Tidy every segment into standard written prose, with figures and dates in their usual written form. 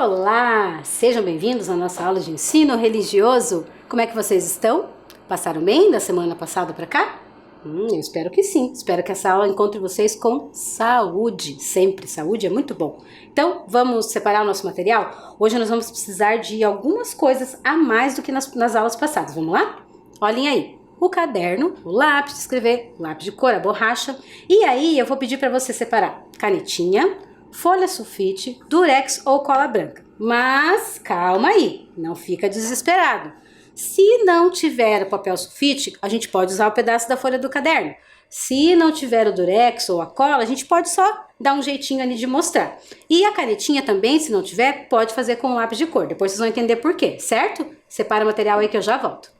Olá! Sejam bem-vindos à nossa aula de ensino religioso. Como é que vocês estão? Passaram bem da semana passada para cá? Eu espero que sim. Espero que essa aula encontre vocês com saúde. Sempre, saúde é muito bom. Então, vamos separar o nosso material? Hoje nós vamos precisar de algumas coisas a mais do que nas aulas passadas. Vamos lá? Olhem aí. O caderno, o lápis de escrever, o lápis de cor, a borracha. E aí eu vou pedir para você separar canetinha, folha sulfite, durex ou cola branca. Mas calma aí, não fica desesperado. Se não tiver o papel sulfite, a gente pode usar o pedaço da folha do caderno. Se não tiver o durex ou a cola, a gente pode só dar um jeitinho ali de mostrar. E a canetinha também, se não tiver, pode fazer com lápis de cor. Depois vocês vão entender por quê, certo? Separa o material aí que eu já volto.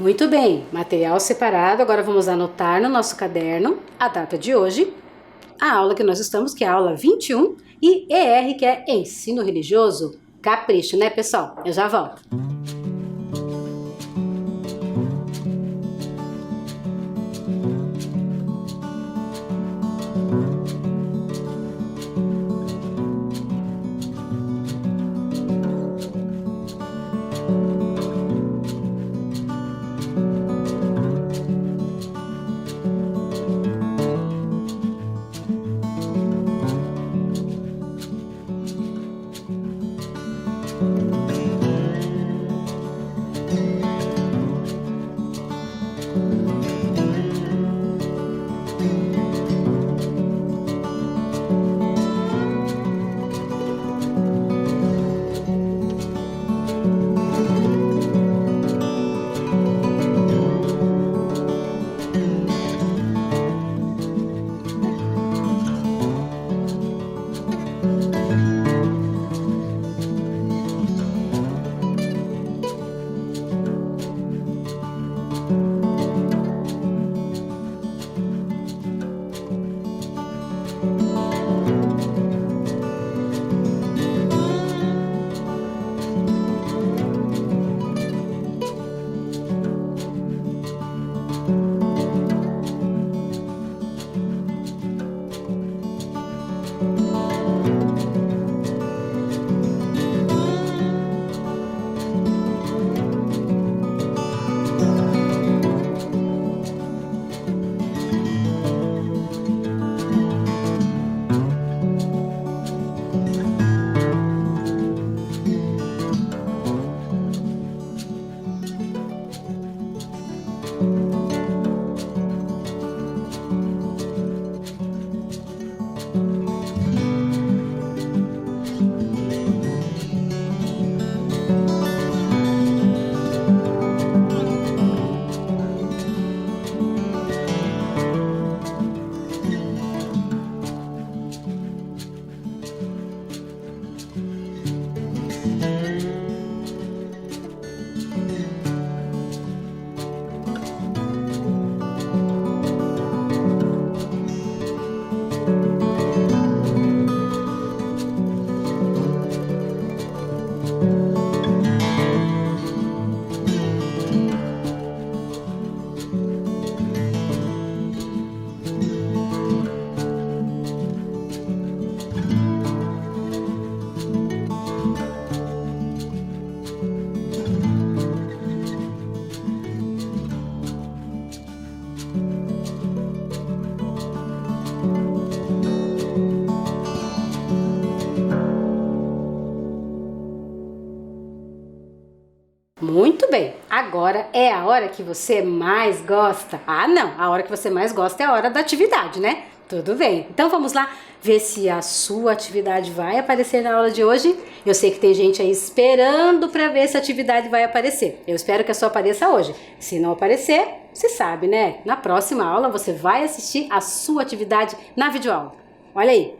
Muito bem, material separado. Agora vamos anotar no nosso caderno a data de hoje, a aula que nós estamos, que é a aula 21, e ER, que é Ensino Religioso, Capricho, né, pessoal? Eu já volto. Muito bem, agora é a hora que você mais gosta. Ah, não, a hora que você mais gosta é a hora da atividade, né? Tudo bem, então vamos lá ver se a sua atividade vai aparecer na aula de hoje. Eu sei que tem gente aí esperando para ver se a atividade vai aparecer. Eu espero que a sua apareça hoje. Se não aparecer, você sabe, né? Na próxima aula você vai assistir a sua atividade na videoaula. Olha aí.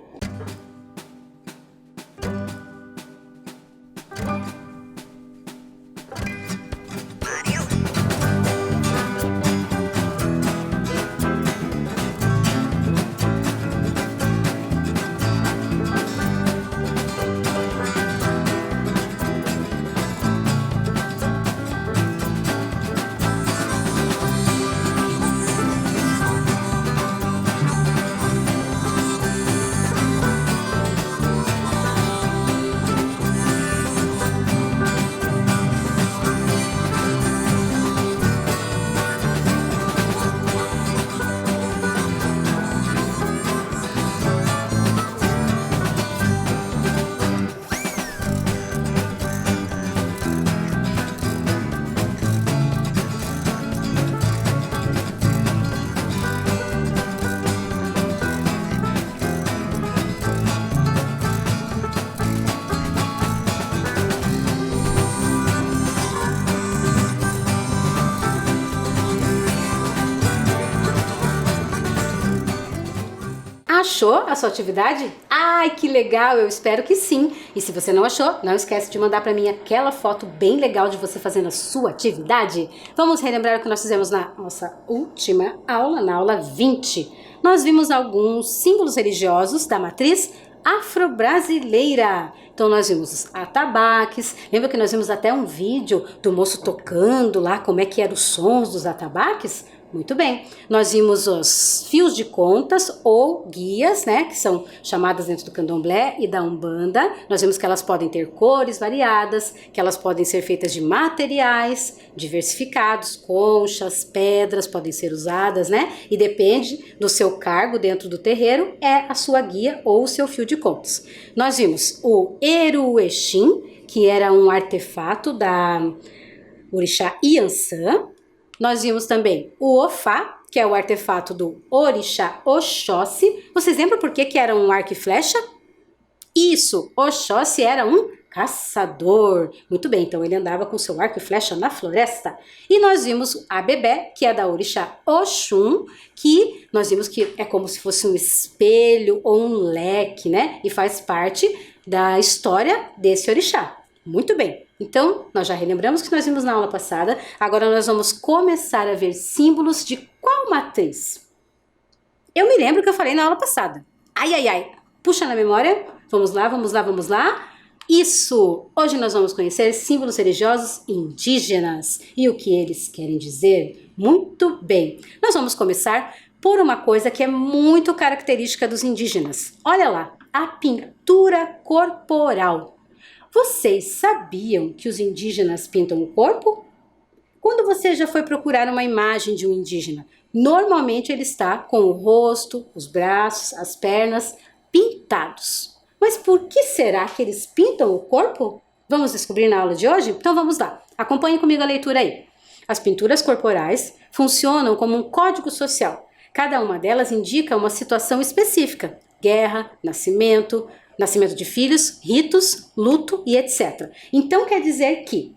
Achou a sua atividade? Ai, que legal, eu espero que sim. E se você não achou, não esquece de mandar para mim aquela foto bem legal de você fazendo a sua atividade. Vamos relembrar o que nós fizemos na nossa última aula, na aula 20. Nós vimos alguns símbolos religiosos da matriz afro-brasileira. Então nós vimos os atabaques, lembra que nós vimos até um vídeo do moço tocando lá, como é que eram os sons dos atabaques? Muito bem, nós vimos os fios de contas ou guias, né, que são chamadas dentro do candomblé e da umbanda. Nós vimos que elas podem ter cores variadas, que elas podem ser feitas de materiais diversificados, conchas, pedras podem ser usadas, né, e depende do seu cargo dentro do terreiro, é a sua guia ou o seu fio de contas. Nós vimos o Eruexim, que era um artefato da orixá Iansã. Nós vimos também o Ofá, que é o artefato do orixá Oxóssi. Vocês lembram por que era um arco e flecha? Isso, Oxóssi era um caçador. Muito bem, então ele andava com seu arco e flecha na floresta. E nós vimos o Abebé, que é da orixá Oxum, que nós vimos que é como se fosse um espelho ou um leque, né? E faz parte da história desse orixá. Muito bem, então nós já relembramos que nós vimos na aula passada, agora nós vamos começar a ver símbolos de qual matriz? Eu me lembro que eu falei na aula passada. Ai, puxa na memória, vamos lá, vamos lá, vamos lá. Isso! Hoje nós vamos conhecer símbolos religiosos indígenas e o que eles querem dizer. Muito bem, nós vamos começar por uma coisa que é muito característica dos indígenas. Olha lá, a pintura corporal. Vocês sabiam que os indígenas pintam o corpo? Quando você já foi procurar uma imagem de um indígena, normalmente ele está com o rosto, os braços, as pernas pintados. Mas por que será que eles pintam o corpo? Vamos descobrir na aula de hoje? Então vamos lá, acompanhem comigo a leitura aí. As pinturas corporais funcionam como um código social. Cada uma delas indica uma situação específica: guerra, nascimento de filhos, ritos, luto e etc. Então quer dizer que,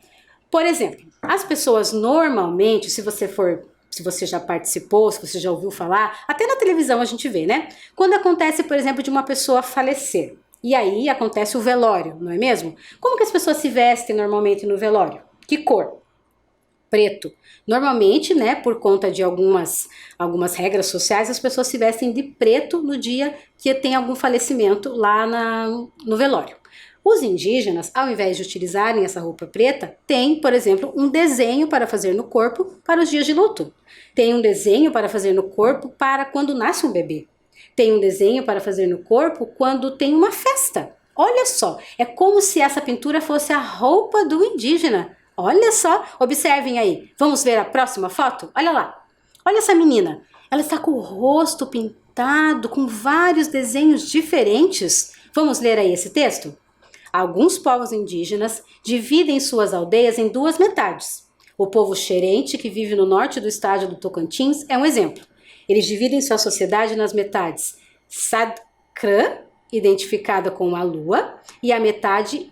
por exemplo, as pessoas normalmente, se você já participou, se você já ouviu falar, até na televisão a gente vê, né? Quando acontece, por exemplo, de uma pessoa falecer, e aí acontece o velório, não é mesmo? Como que as pessoas se vestem normalmente no velório? Que cor? Preto. Normalmente, né, por conta de algumas regras sociais, as pessoas se vestem de preto no dia que tem algum falecimento lá no velório. Os indígenas, ao invés de utilizarem essa roupa preta, têm, por exemplo, um desenho para fazer no corpo para os dias de luto. Tem um desenho para fazer no corpo para quando nasce um bebê. Tem um desenho para fazer no corpo quando tem uma festa. Olha só, é como se essa pintura fosse a roupa do indígena. Olha só, observem aí. Vamos ver a próxima foto? Olha lá. Olha essa menina. Ela está com o rosto pintado, com vários desenhos diferentes. Vamos ler aí esse texto? Alguns povos indígenas dividem suas aldeias em duas metades. O povo xerente, que vive no norte do estado do Tocantins, é um exemplo. Eles dividem sua sociedade nas metades Sadkrã, identificada com a lua, e a metade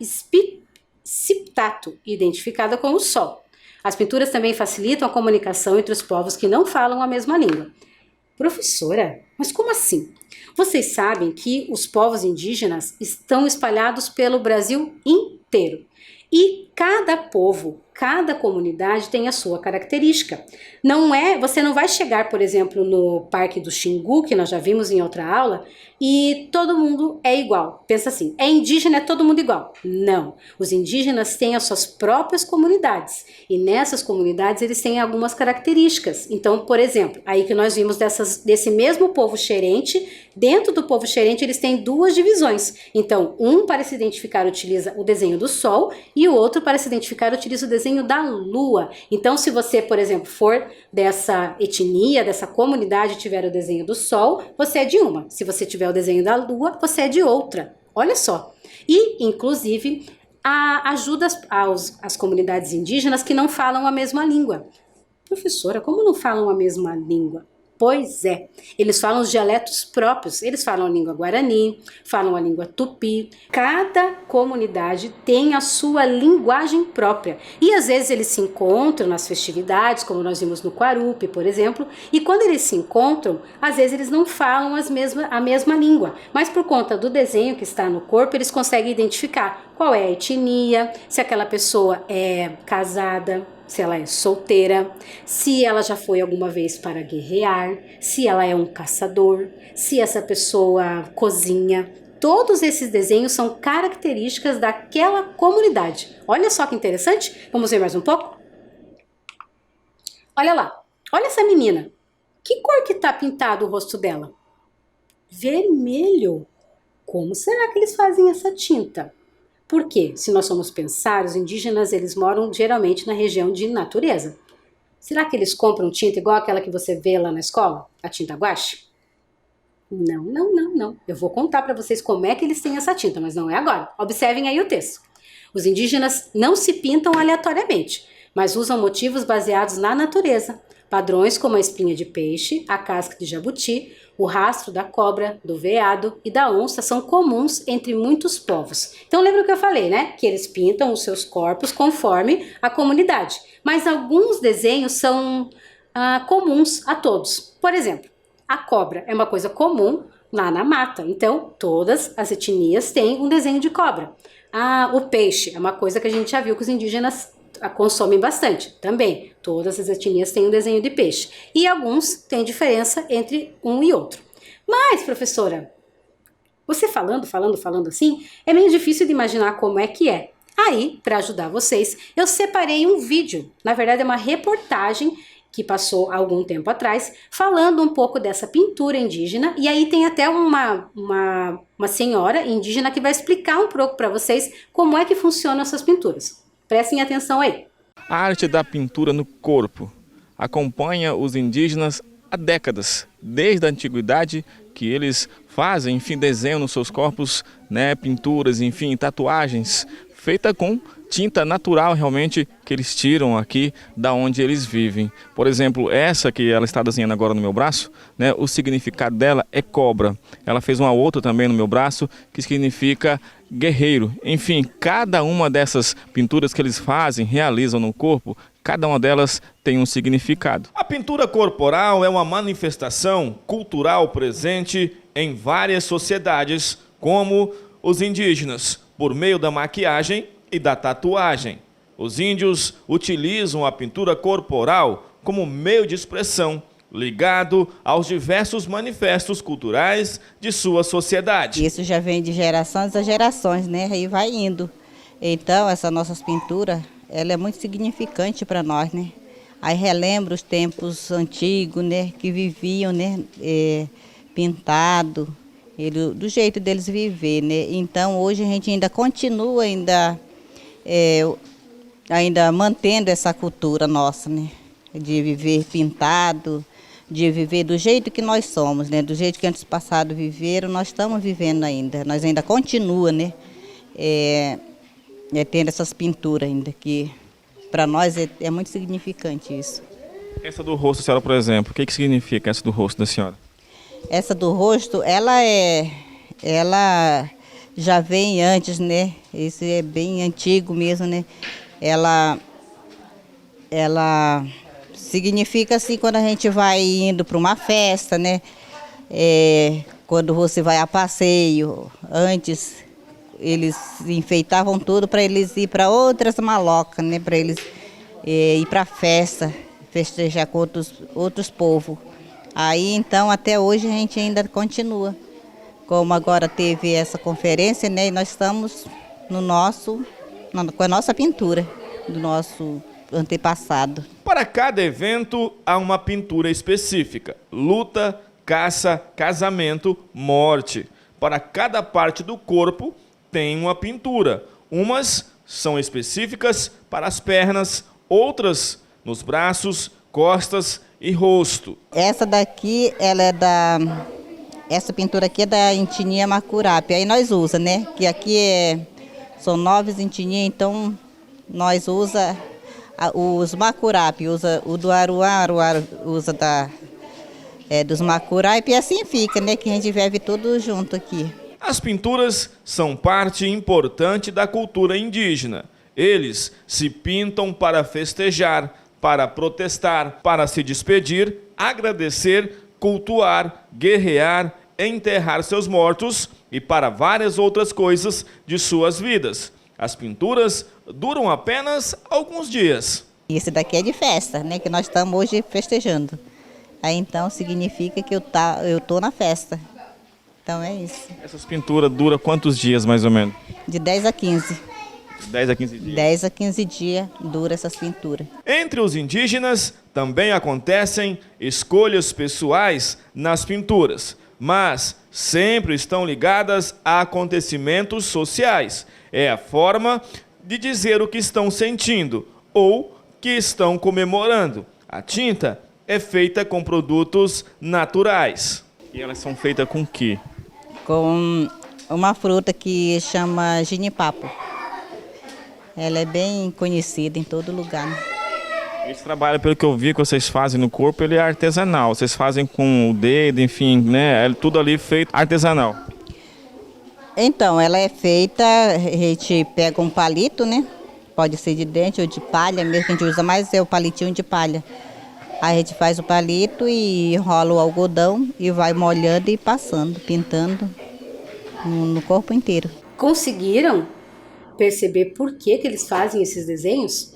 Siptato, identificada com o sol. As pinturas também facilitam a comunicação entre os povos que não falam a mesma língua. Professora, mas como assim? Vocês sabem que os povos indígenas estão espalhados pelo Brasil inteiro. E cada povo, cada comunidade tem a sua característica. Você não vai chegar, por exemplo, no Parque do Xingu, que nós já vimos em outra aula, e todo mundo é igual. Pensa assim, é indígena, é todo mundo igual. Não, os indígenas têm as suas próprias comunidades, e nessas comunidades eles têm algumas características. Então, por exemplo, aí que nós vimos desse mesmo povo xerente, dentro do povo xerente eles têm duas divisões. Então, um para se identificar utiliza o desenho do sol, e o outro para se identificar utiliza o desenho da lua. Então, se você, por exemplo, for dessa etnia, dessa comunidade e tiver o desenho do sol, você é de uma. Se você tiver o desenho da lua, você é de outra. Olha só. E, inclusive, ajuda as comunidades indígenas que não falam a mesma língua. Professora, como não falam a mesma língua? Pois é, eles falam os dialetos próprios, eles falam a língua guarani, falam a língua tupi. Cada comunidade tem a sua linguagem própria e às vezes eles se encontram nas festividades, como nós vimos no Quarupi, por exemplo, e quando eles se encontram, às vezes eles não falam a mesma língua, mas por conta do desenho que está no corpo, eles conseguem identificar qual é a etnia, se aquela pessoa é casada, se ela é solteira, se ela já foi alguma vez para guerrear, se ela é um caçador, se essa pessoa cozinha. todos esses desenhos são características daquela comunidade. Olha só que interessante. Vamos ver mais um pouco? Olha lá. Olha essa menina. Que cor que está pintado o rosto dela? Vermelho. Como será que eles fazem essa tinta? Porque, se nós formos pensar, os indígenas eles moram geralmente na região de natureza. Será que eles compram tinta igual aquela que você vê lá na escola? A tinta guache? Não, não, não, não. Eu vou contar para vocês como é que eles têm essa tinta, mas não é agora. Observem aí o texto. Os indígenas não se pintam aleatoriamente, mas usam motivos baseados na natureza. Padrões como a espinha de peixe, a casca de jabuti, o rastro da cobra, do veado e da onça são comuns entre muitos povos. Então lembra o que eu falei, né? Que eles pintam os seus corpos conforme a comunidade. Mas alguns desenhos são comuns a todos. Por exemplo, a cobra é uma coisa comum lá na mata. Então todas as etnias têm um desenho de cobra. O peixe é uma coisa que a gente já viu que os indígenas consomem bastante. Também, todas as etnias têm um desenho de peixe. E alguns têm diferença entre um e outro. Mas, professora, você falando assim, é meio difícil de imaginar como é que é. Aí, para ajudar vocês, eu separei um vídeo. Na verdade, é uma reportagem que passou há algum tempo atrás, falando um pouco dessa pintura indígena. E aí tem até uma senhora indígena que vai explicar um pouco para vocês como é que funcionam essas pinturas. Prestem atenção aí. A arte da pintura no corpo acompanha os indígenas há décadas, desde a antiguidade que eles fazem, enfim, desenham nos seus corpos, né, pinturas, enfim, tatuagens, feita com tinta natural realmente que eles tiram aqui da onde eles vivem. Por exemplo, essa que ela está desenhando agora no meu braço, né, o significado dela é cobra. Ela fez uma outra também no meu braço que significa guerreiro. Enfim, cada uma dessas pinturas que eles fazem, realizam no corpo, cada uma delas tem um significado. A pintura corporal é uma manifestação cultural presente em várias sociedades, como os indígenas, por meio da maquiagem e da tatuagem. Os índios utilizam a pintura corporal como meio de expressão, ligado aos diversos manifestos culturais de sua sociedade. Isso já vem de gerações a gerações, né? Aí vai indo. Então, essa nossas pinturas, ela é muito significante para nós, né? Aí relembra os tempos antigos, né? Que viviam, né? Pintado, do jeito deles viver, né? Então, hoje a gente ainda continua ainda mantendo essa cultura nossa, né? De viver pintado, de viver do jeito que nós somos, né? Do jeito que antes passado viveram, nós estamos vivendo ainda. Nós ainda continua, né? Tendo essas pinturas ainda, que para nós é muito significante isso. Essa do rosto, senhora, por exemplo, o que significa essa do rosto da senhora? Essa do rosto, ela já vem antes, né? Isso é bem antigo mesmo, né? Ela significa assim, quando a gente vai indo para uma festa, né? Quando você vai a passeio, antes eles enfeitavam tudo para eles ir para outras malocas, né? Para eles ir para festa, festejar com outros povos. Aí então até hoje a gente ainda continua. Como agora teve essa conferência, né? E nós estamos com a nossa pintura do nosso antepassado. Para cada evento há uma pintura específica: luta, caça, casamento, morte. Para cada parte do corpo tem uma pintura. Umas são específicas para as pernas, outras nos braços, costas e rosto. Essa daqui, essa pintura aqui é da etnia Macurape. Aí nós usa, né? Que aqui são 9 etnias, então nós usa os Macurape, usa o do Aruá usa dos Macurape, e assim fica, né? Que a gente vive tudo junto aqui. As pinturas são parte importante da cultura indígena. Eles se pintam para festejar, para protestar, para se despedir, agradecer, cultuar, guerrear, enterrar seus mortos e para várias outras coisas de suas vidas. As pinturas duram apenas alguns dias. Esse daqui é de festa, né? Que nós estamos hoje festejando. Aí então significa que eu tô na festa. Então é isso. Essas pinturas duram quantos dias, mais ou menos? De 10 a 15. De 10 a 15 dias. 10 a 15 dias dura essas pinturas. Entre os indígenas também acontecem escolhas pessoais nas pinturas, mas sempre estão ligadas a acontecimentos sociais. É a forma de dizer o que estão sentindo ou que estão comemorando. A tinta é feita com produtos naturais. E elas são feitas com o quê? Com uma fruta que chama genipapo. Ela é bem conhecida em todo lugar, né? Esse trabalho, pelo que eu vi que vocês fazem no corpo, ele é artesanal. Vocês fazem com o dedo, enfim, né? É tudo ali feito artesanal. Então, ela é feita, a gente pega um palito, né? Pode ser de dente ou de palha, mesmo que a gente usa mais é o palitinho de palha. Aí a gente faz o palito e enrola o algodão e vai molhando e passando, pintando no corpo inteiro. Conseguiram perceber por que eles fazem esses desenhos?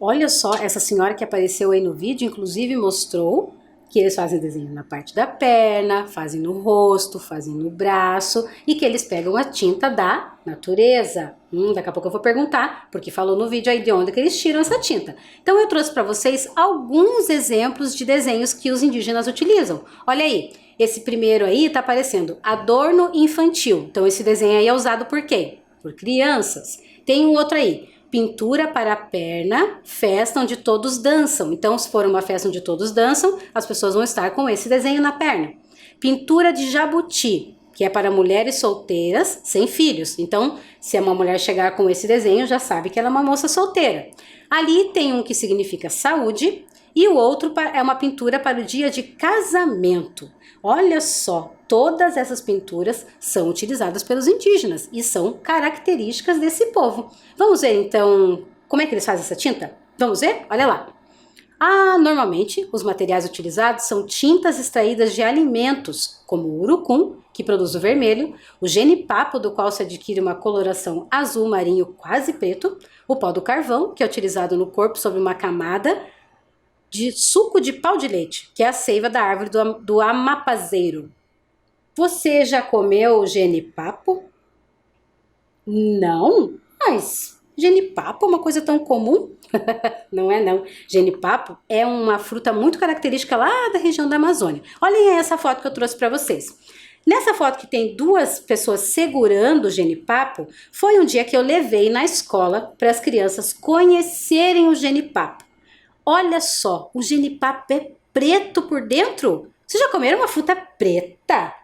Olha só, essa senhora que apareceu aí no vídeo, inclusive mostrou que eles fazem desenho na parte da perna, fazem no rosto, fazem no braço e que eles pegam a tinta da natureza. Daqui a pouco eu vou perguntar, porque falou no vídeo aí de onde que eles tiram essa tinta. Então eu trouxe para vocês alguns exemplos de desenhos que os indígenas utilizam. Olha aí, esse primeiro aí tá aparecendo adorno infantil. Então esse desenho aí é usado por quem? Por crianças. Tem um outro aí, pintura para a perna, festa onde todos dançam. Então, se for uma festa onde todos dançam, as pessoas vão estar com esse desenho na perna. Pintura de jabuti, que é para mulheres solteiras sem filhos. Então, se uma mulher chegar com esse desenho, já sabe que ela é uma moça solteira. Ali tem um que significa saúde e o outro é uma pintura para o dia de casamento. Olha só, todas essas pinturas são utilizadas pelos indígenas e são características desse povo. Vamos ver então como é que eles fazem essa tinta? Vamos ver? Olha lá. Normalmente os materiais utilizados são tintas extraídas de alimentos, como o urucum, que produz o vermelho, o genipapo, do qual se adquire uma coloração azul marinho quase preto, o pó do carvão, que é utilizado no corpo sobre uma camada de suco de pau de leite, que é a seiva da árvore do amapazeiro. Você já comeu genipapo? Não? Mas genipapo é uma coisa tão comum? Não é não. Genipapo é uma fruta muito característica lá da região da Amazônia. Olhem essa foto que eu trouxe para vocês. Nessa foto que tem duas pessoas segurando o genipapo, foi um dia que eu levei na escola para as crianças conhecerem o genipapo. Olha só, o genipapo é preto por dentro. Vocês já comeram uma fruta preta?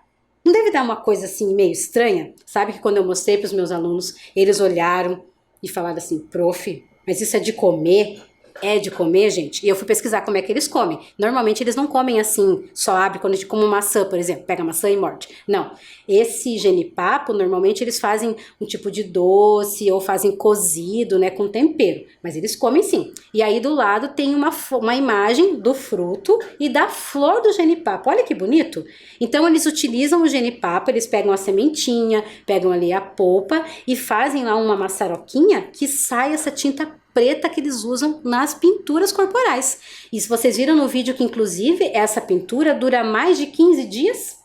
Não deve dar uma coisa assim meio estranha? Sabe que quando eu mostrei para os meus alunos, eles olharam e falaram assim, prof, mas isso é de comer? É de comer, gente? E eu fui pesquisar como é que eles comem. Normalmente eles não comem assim, só abre quando a gente come uma maçã, por exemplo. Pega a maçã e morde. Não. Esse genipapo, normalmente eles fazem um tipo de doce ou fazem cozido, né, com tempero. Mas eles comem sim. E aí do lado tem uma imagem do fruto e da flor do genipapo. Olha que bonito. Então eles utilizam o genipapo, eles pegam a sementinha, pegam ali a polpa e fazem lá uma maçaroquinha que sai essa tinta preta que eles usam nas pinturas corporais. E se vocês viram no vídeo que inclusive essa pintura dura mais de 15 dias?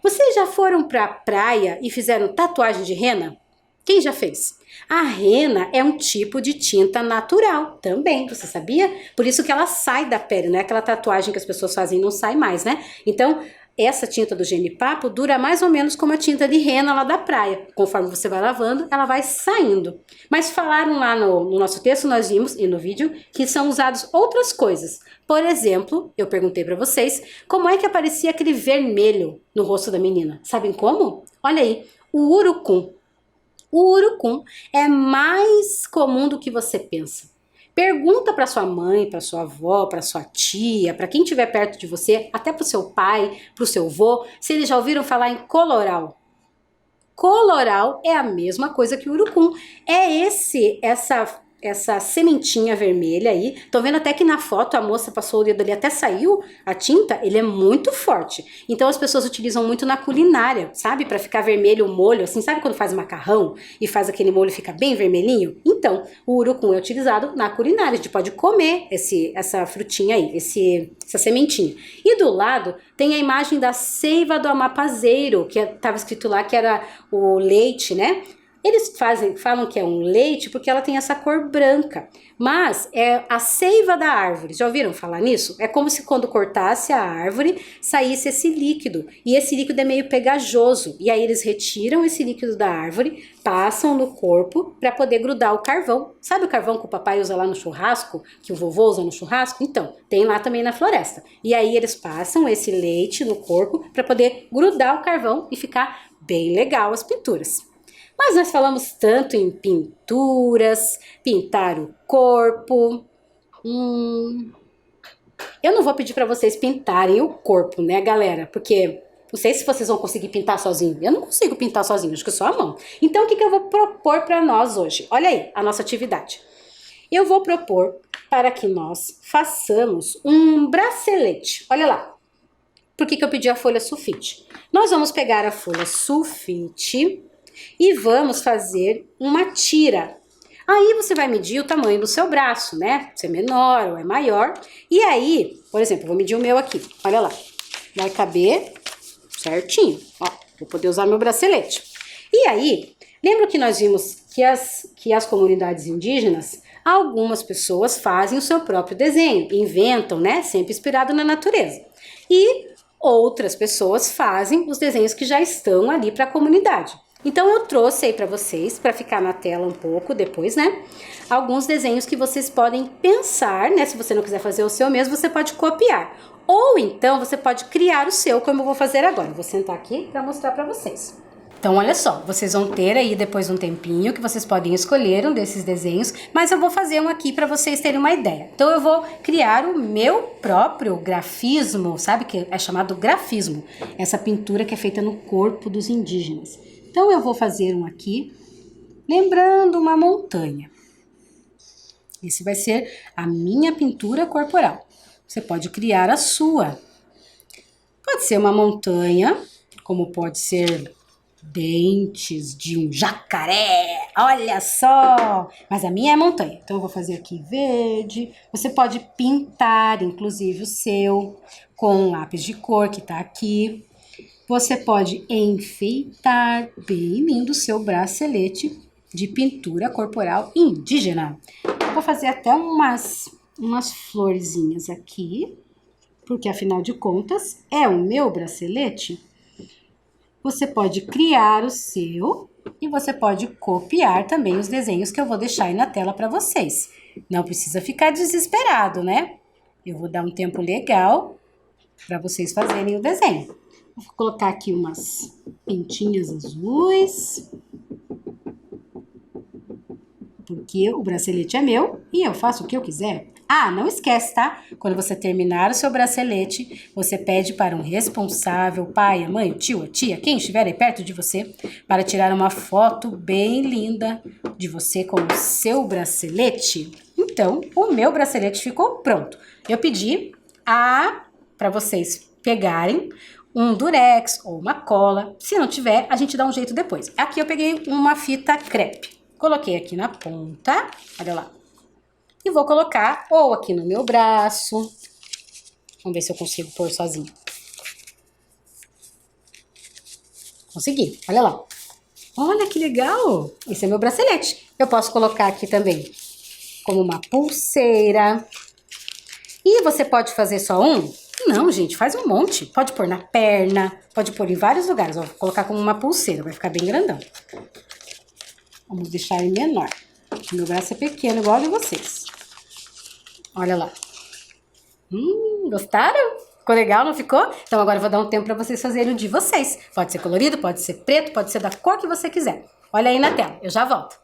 Vocês já foram para a praia e fizeram tatuagem de rena? Quem já fez? A rena é um tipo de tinta natural também, você sabia? Por isso que ela sai da pele, não é aquela tatuagem que as pessoas fazem e não sai mais, né? Então, essa tinta do genipapo dura mais ou menos como a tinta de rena lá da praia. Conforme você vai lavando, ela vai saindo. Mas falaram lá no nosso texto, nós vimos, e no vídeo, que são usados outras coisas. Por exemplo, eu perguntei para vocês como é que aparecia aquele vermelho no rosto da menina. Sabem como? Olha aí, o urucum. O urucum é mais comum do que você pensa. Pergunta para sua mãe, para sua avó, para sua tia, para quem estiver perto de você, até para o seu pai, para o seu avô, se eles já ouviram falar em coloral. Coloral é a mesma coisa que o urucum. É essa sementinha vermelha aí. Estão vendo até que na foto a moça passou o dedo ali, até saiu a tinta. Ele é muito forte. Então as pessoas utilizam muito na culinária, sabe? Para ficar vermelho o molho, assim, sabe quando faz macarrão e faz aquele molho ficar bem vermelhinho? Então, o urucum é utilizado na culinária. A gente pode comer essa frutinha aí, essa sementinha. E do lado tem a imagem da seiva do amapazeiro, que estava escrito lá que era o leite, né? Eles falam que é um leite porque ela tem essa cor branca, mas é a seiva da árvore. Já ouviram falar nisso? É como se quando cortasse a árvore saísse esse líquido, e esse líquido é meio pegajoso, e aí eles retiram esse líquido da árvore, passam no corpo para poder grudar o carvão. Sabe o carvão que o papai usa lá no churrasco, que o vovô usa no churrasco? Então, tem lá também na floresta. E aí eles passam esse leite no corpo para poder grudar o carvão e ficar bem legal as pinturas. Mas nós falamos tanto em pinturas, pintar o corpo. Eu não vou pedir para vocês pintarem o corpo, né, galera? Porque não sei se vocês vão conseguir pintar sozinho. Eu não consigo pintar sozinho, acho que só a mão. Então, o que eu vou propor para nós hoje? Olha aí, a nossa atividade. Eu vou propor para que nós façamos um bracelete. Olha lá. Por que eu pedi a folha sulfite? Nós vamos pegar a folha sulfite e vamos fazer uma tira. Aí você vai medir o tamanho do seu braço, né? Se é menor ou é maior. E aí, por exemplo, eu vou medir o meu aqui. Olha lá. Vai caber certinho. Ó, vou poder usar meu bracelete. E aí, lembra que nós vimos que as comunidades indígenas, algumas pessoas fazem o seu próprio desenho, inventam, né? Sempre inspirado na natureza. E outras pessoas fazem os desenhos que já estão ali para a comunidade. Então eu trouxe aí para vocês, para ficar na tela um pouco depois, né? Alguns desenhos que vocês podem pensar, né? Se você não quiser fazer o seu mesmo, você pode copiar. Ou então você pode criar o seu, como eu vou fazer agora. Eu vou sentar aqui para mostrar para vocês. Então olha só, vocês vão ter aí depois um tempinho que vocês podem escolher um desses desenhos, mas eu vou fazer um aqui para vocês terem uma ideia. Então eu vou criar o meu próprio grafismo, sabe que é chamado grafismo, essa pintura que é feita no corpo dos indígenas. Então eu vou fazer um aqui, lembrando uma montanha. Esse vai ser a minha pintura corporal. Você pode criar a sua. Pode ser uma montanha, como pode ser dentes de um jacaré, olha só! Mas a minha é montanha, então eu vou fazer aqui verde. Você pode pintar, inclusive, o seu com um lápis de cor que tá aqui. Você pode enfeitar bem lindo o seu bracelete de pintura corporal indígena. Eu vou fazer até umas florzinhas aqui, porque afinal de contas é o meu bracelete. Você pode criar o seu e você pode copiar também os desenhos que eu vou deixar aí na tela para vocês. Não precisa ficar desesperado, né? Eu vou dar um tempo legal para vocês fazerem o desenho. Vou colocar aqui umas pintinhas azuis, porque o bracelete é meu e eu faço o que eu quiser. Ah, não esquece, tá? Quando você terminar o seu bracelete, você pede para um responsável, pai, a mãe, o tio, a tia, quem estiver aí perto de você, para tirar uma foto bem linda de você com o seu bracelete. Então, o meu bracelete ficou pronto. Eu pedi para vocês pegarem um durex ou uma cola. Se não tiver, a gente dá um jeito depois. Aqui eu peguei uma fita crepe. Coloquei aqui na ponta, olha lá. E vou colocar ou aqui no meu braço. Vamos ver se eu consigo pôr sozinho. Consegui, olha lá. Olha que legal! Esse é meu bracelete. Eu posso colocar aqui também como uma pulseira. E você pode fazer só um? Não, gente, faz um monte. Pode pôr na perna, pode pôr em vários lugares. Vou colocar como uma pulseira, vai ficar bem grandão. Vamos deixar ele menor. Meu braço é pequeno, igual de vocês. Olha lá. Gostaram? Ficou legal, não ficou? Então agora eu vou dar um tempo para vocês fazerem o de vocês. Pode ser colorido, pode ser preto, pode ser da cor que você quiser. Olha aí na tela, eu já volto.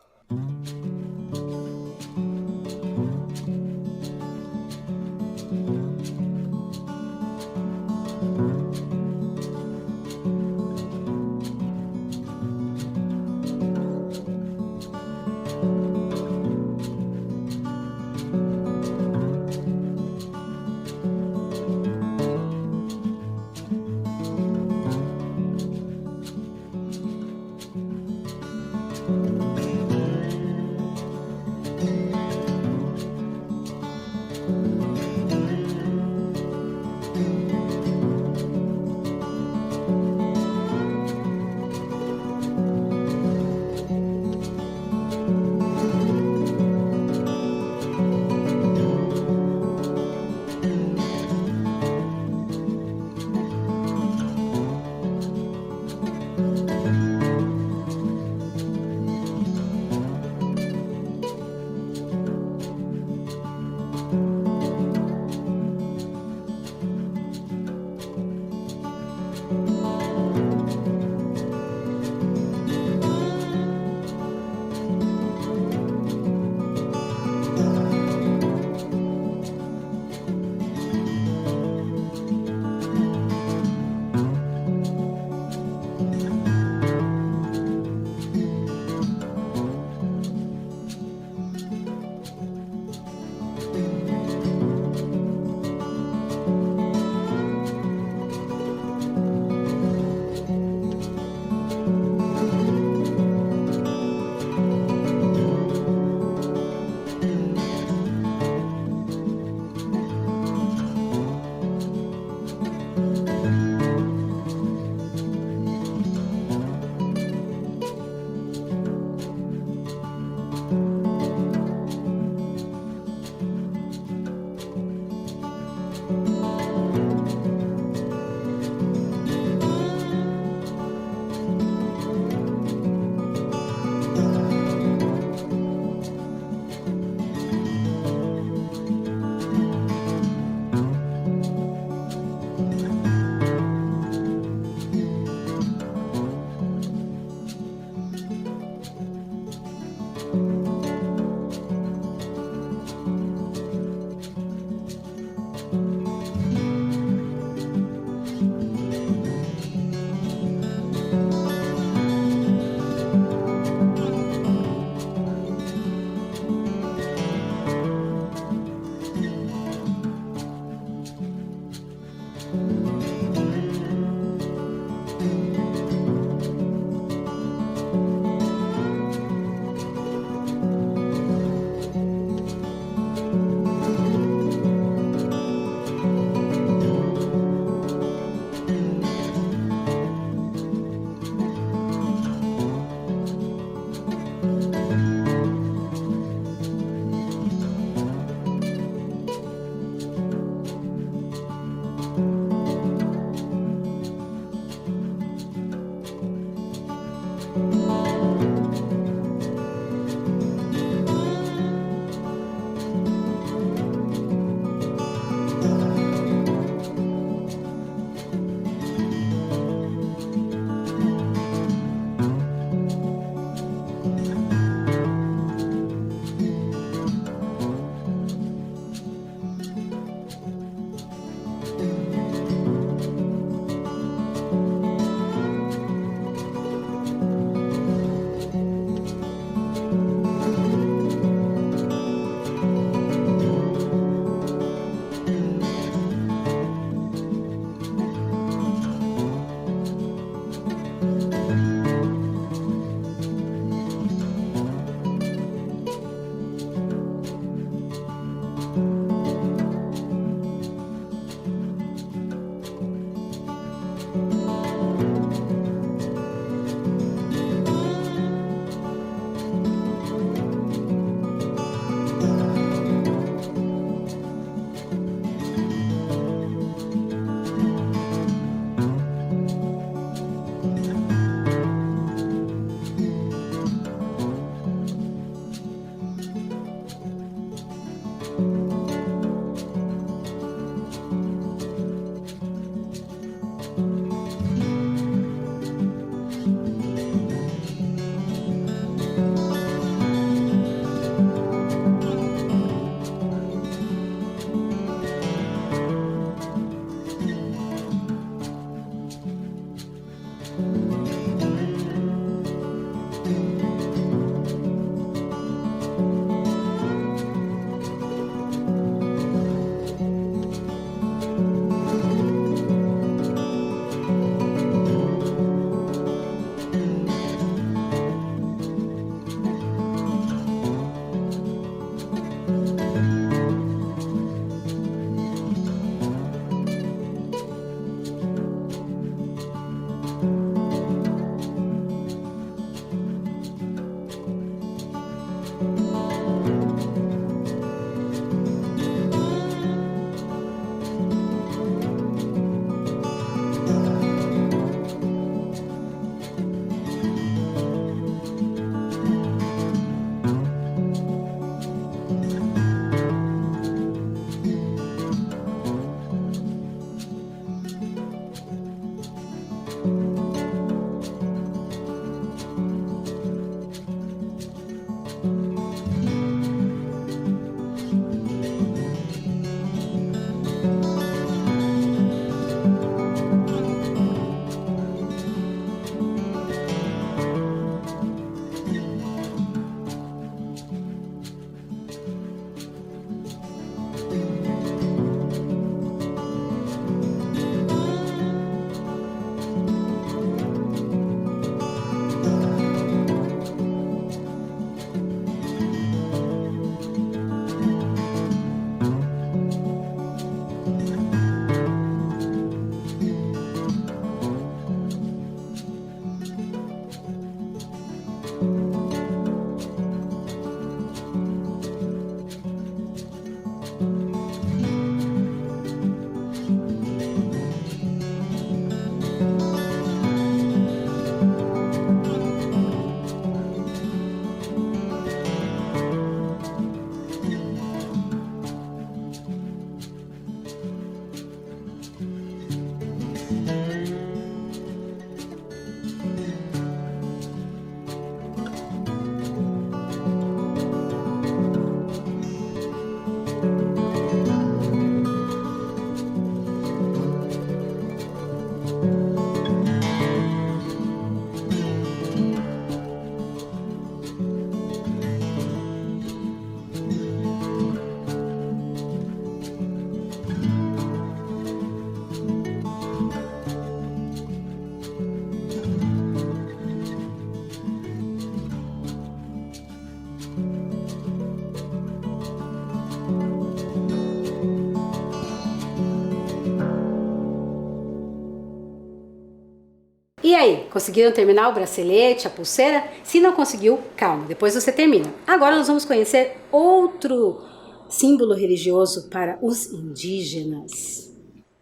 aí, conseguiram terminar o bracelete, a pulseira? Se não conseguiu, calma, depois você termina. Agora nós vamos conhecer outro símbolo religioso para os indígenas.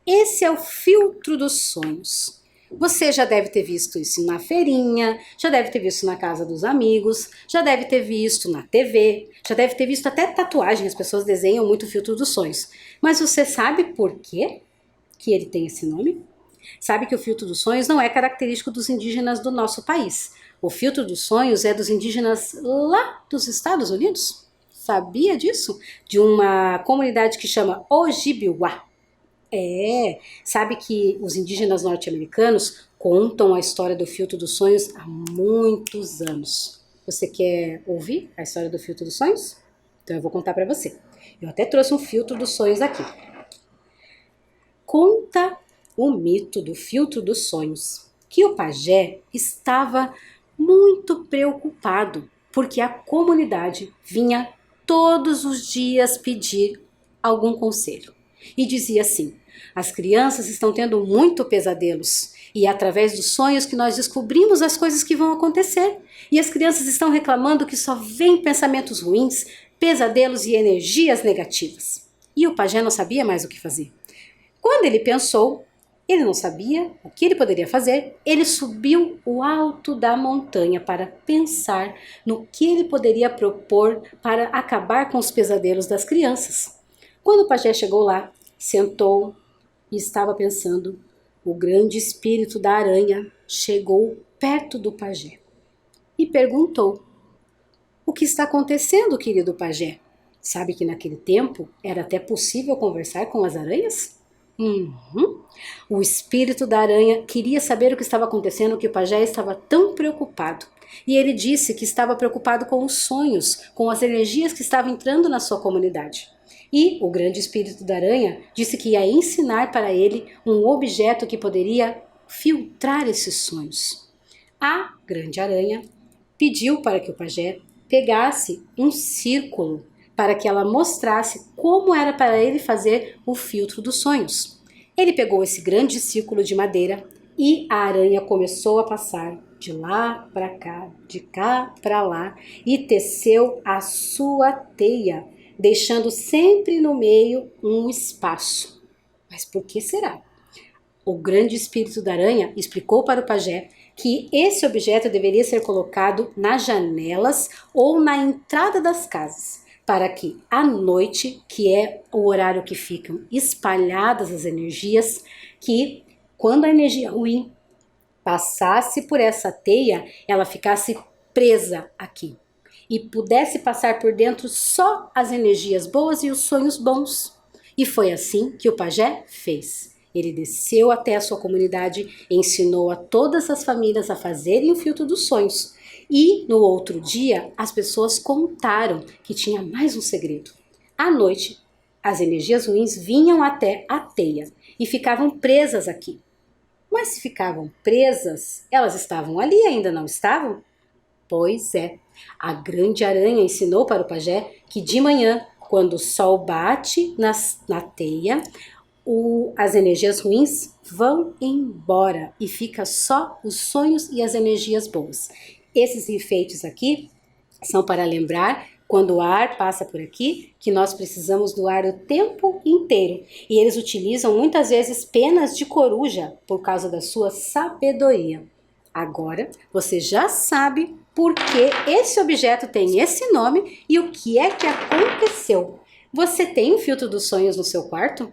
Esse é o filtro dos sonhos. Você já deve ter visto isso na feirinha, já deve ter visto na casa dos amigos, já deve ter visto na TV, já deve ter visto até tatuagem, as pessoas desenham muito o filtro dos sonhos. Mas você sabe por quê que ele tem esse nome? Sabe que o filtro dos sonhos não é característico dos indígenas do nosso país. O filtro dos sonhos é dos indígenas lá dos Estados Unidos. Sabia disso? De uma comunidade que chama Ojibwa. Sabe que os indígenas norte-americanos contam a história do filtro dos sonhos há muitos anos. Você quer ouvir a história do filtro dos sonhos? Então eu vou contar para você. Eu até trouxe um filtro dos sonhos aqui. Conta o mito do filtro dos sonhos, que o pajé estava muito preocupado, porque a comunidade vinha todos os dias pedir algum conselho. E dizia assim: as crianças estão tendo muito pesadelos, e é através dos sonhos que nós descobrimos as coisas que vão acontecer. E as crianças estão reclamando que só vêm pensamentos ruins, pesadelos e energias negativas. E o pajé não sabia mais o que fazer. Quando ele pensou, ele não sabia o que ele poderia fazer, ele subiu o alto da montanha para pensar no que ele poderia propor para acabar com os pesadelos das crianças. Quando o pajé chegou lá, sentou e estava pensando, o grande espírito da aranha chegou perto do pajé e perguntou: o que está acontecendo, querido pajé? Sabe que naquele tempo era até possível conversar com as aranhas? O espírito da aranha queria saber o que estava acontecendo, que o pajé estava tão preocupado. E ele disse que estava preocupado com os sonhos, com as energias que estavam entrando na sua comunidade. E o grande espírito da aranha disse que ia ensinar para ele um objeto que poderia filtrar esses sonhos. A grande aranha pediu para que o pajé pegasse um círculo para que ela mostrasse como era para ele fazer o filtro dos sonhos. Ele pegou esse grande círculo de madeira e a aranha começou a passar de lá para cá, de cá para lá, e teceu a sua teia, deixando sempre no meio um espaço. Mas por que será? O grande espírito da aranha explicou para o pajé que esse objeto deveria ser colocado nas janelas ou na entrada das casas, para que à noite, que é o horário que ficam espalhadas as energias, que quando a energia ruim passasse por essa teia, ela ficasse presa aqui e pudesse passar por dentro só as energias boas e os sonhos bons. E foi assim que o pajé fez. Ele desceu até a sua comunidade, ensinou a todas as famílias a fazerem o filtro dos sonhos. E no outro dia, as pessoas contaram que tinha mais um segredo. À noite, as energias ruins vinham até a teia e ficavam presas aqui. Mas se ficavam presas, elas estavam ali, ainda não estavam? Pois é, a grande aranha ensinou para o pajé que de manhã, quando o sol bate na teia, as energias ruins vão embora e fica só os sonhos e as energias boas. Esses enfeites aqui são para lembrar, quando o ar passa por aqui, que nós precisamos do ar o tempo inteiro. E eles utilizam muitas vezes penas de coruja por causa da sua sabedoria. Agora você já sabe por que esse objeto tem esse nome e o que é que aconteceu. Você tem um filtro dos sonhos no seu quarto?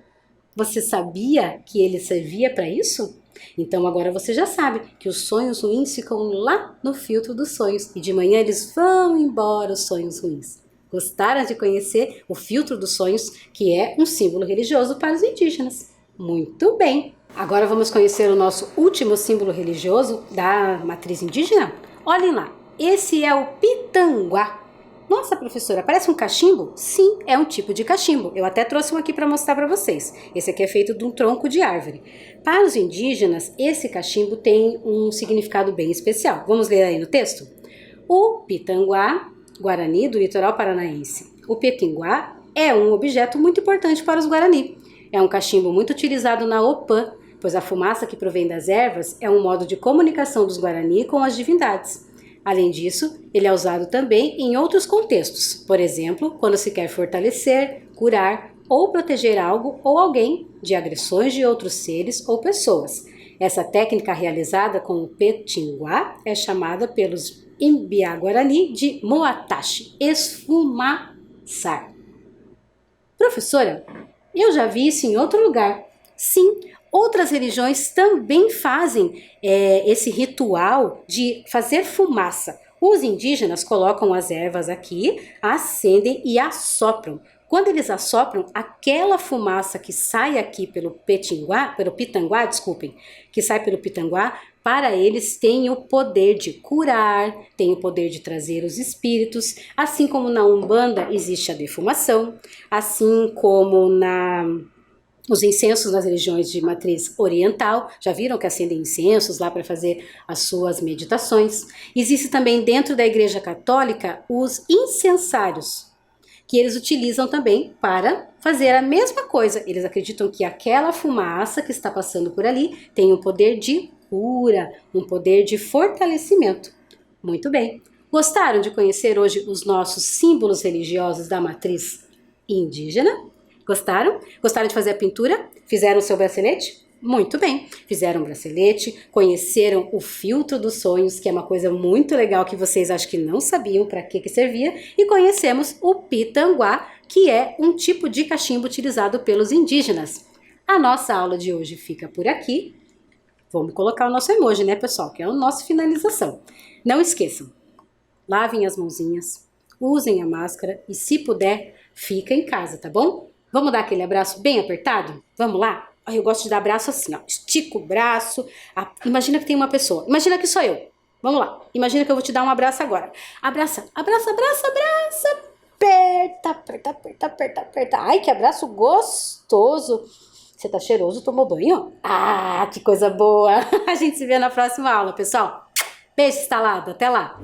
Você sabia que ele servia para isso? Então agora você já sabe que os sonhos ruins ficam lá no filtro dos sonhos e de manhã eles vão embora, os sonhos ruins. Gostaram de conhecer o filtro dos sonhos, que é um símbolo religioso para os indígenas? Muito bem! Agora vamos conhecer o nosso último símbolo religioso da matriz indígena? Olhem lá, esse é o pitanguá. Nossa, professora, parece um cachimbo? Sim, é um tipo de cachimbo. Eu até trouxe um aqui para mostrar para vocês. Esse aqui é feito de um tronco de árvore. Para os indígenas, esse cachimbo tem um significado bem especial. Vamos ler aí no texto? O pitanguá, guarani do litoral paranaense. O pitanguá é um objeto muito importante para os guarani. É um cachimbo muito utilizado na Opã, pois a fumaça que provém das ervas é um modo de comunicação dos Guarani com as divindades. Além disso, ele é usado também em outros contextos, por exemplo, quando se quer fortalecer, curar ou proteger algo ou alguém de agressões de outros seres ou pessoas. Essa técnica realizada com o petinguá é chamada pelos Imbiá-Guarani de moatashi, esfumaçar. Professora, eu já vi isso em outro lugar. Sim, outras religiões também fazem esse ritual de fazer fumaça. Os indígenas colocam as ervas aqui, acendem e assopram. Quando eles assopram, aquela fumaça que sai aqui pelo pitanguá, que sai pelo pitanguá, para eles tem o poder de curar, tem o poder de trazer os espíritos, assim como na Umbanda existe a defumação, assim como os incensos nas religiões de matriz oriental, já viram que acendem incensos lá para fazer as suas meditações. Existe também dentro da Igreja Católica os incensários, que eles utilizam também para fazer a mesma coisa. Eles acreditam que aquela fumaça que está passando por ali tem um poder de cura, um poder de fortalecimento. Muito bem. Gostaram de conhecer hoje os nossos símbolos religiosos da matriz indígena? Gostaram? Gostaram de fazer a pintura? Fizeram o seu bracelete? Muito bem, fizeram um bracelete, conheceram o filtro dos sonhos, que é uma coisa muito legal que vocês acho que não sabiam para que servia, e conhecemos o pitanguá, que é um tipo de cachimbo utilizado pelos indígenas. A nossa aula de hoje fica por aqui. Vamos colocar o nosso emoji, né, pessoal? Que é a nossa finalização. Não esqueçam, lavem as mãozinhas, usem a máscara e, se puder, fica em casa, tá bom? Vamos dar aquele abraço bem apertado? Vamos lá? Eu gosto de dar abraço assim, ó. Estico o braço. Imagina que tem uma pessoa. Imagina que sou eu. Vamos lá. Imagina que eu vou te dar um abraço agora. Abraça, abraça, abraça, abraça. Aperta, aperta, aperta, aperta, aperta. Ai, que abraço gostoso. Você tá cheiroso, tomou banho? Ah, que coisa boa. A gente se vê na próxima aula, pessoal. Beijo instalado. Até lá.